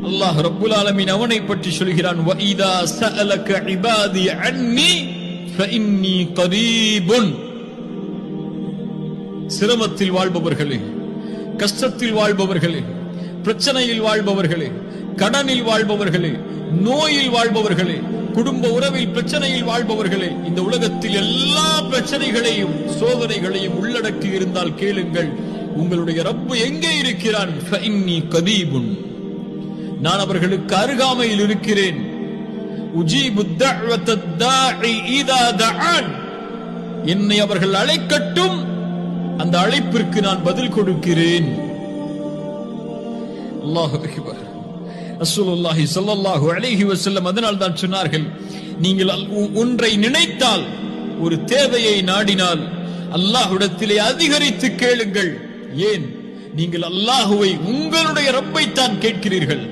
அல்லாஹ் ரப்புல் ஆலமீன் அவனை பற்றி சொல்கிறான், வஇதா ஸஅலக இபாதி அன்னி ஃபஇன்னி கரீபுன். சிரமத்தில் வாழ்பவர்களே, கஷ்டத்தில் வாழ்பவர்களே, பிரச்சனையில் வாழ்பவர்களே, கடனில் வாழ்பவர்களே, நோயில் வாழ்பவர்களே, குடும்ப உறவில் பிரச்சனையில் வாழ்பவர்களே, இந்த உலகத்தில் எல்லா பிரச்சனைகளையும் சோதனைகளையும் உள்ளடக்கி இருந்தால் கேளுங்கள், உங்களுடைய ரப்பு எங்கே இருக்கிறான்? ஃபஇன்னி கரீபுன், நான் அவர்களுக்கு அருகாமையில் இருக்கிறேன். உஜீபு தஅவத தாஇ இதா தஆன், என்னை அவர்கள் அழைக்கட்டும், அந்த அழைப்பிற்கு நான் பதில் கொடுக்கிறேன். அல்லாஹு அக்பர். ரசூலுல்லாஹி ஸல்லல்லாஹு அலைஹி வஸல்லம் அதனால் தான் சொன்னார்கள், நீங்கள் ஒன்றை நினைத்தால், ஒரு தேவையை நாடினால் அல்லாஹ்விடத்திலே அதிகரித்து கேளுங்கள். ஏன்? நீங்கள் அல்லாஹுவை, உங்களுடைய ரப்பை தான் கேட்கிறீர்கள்.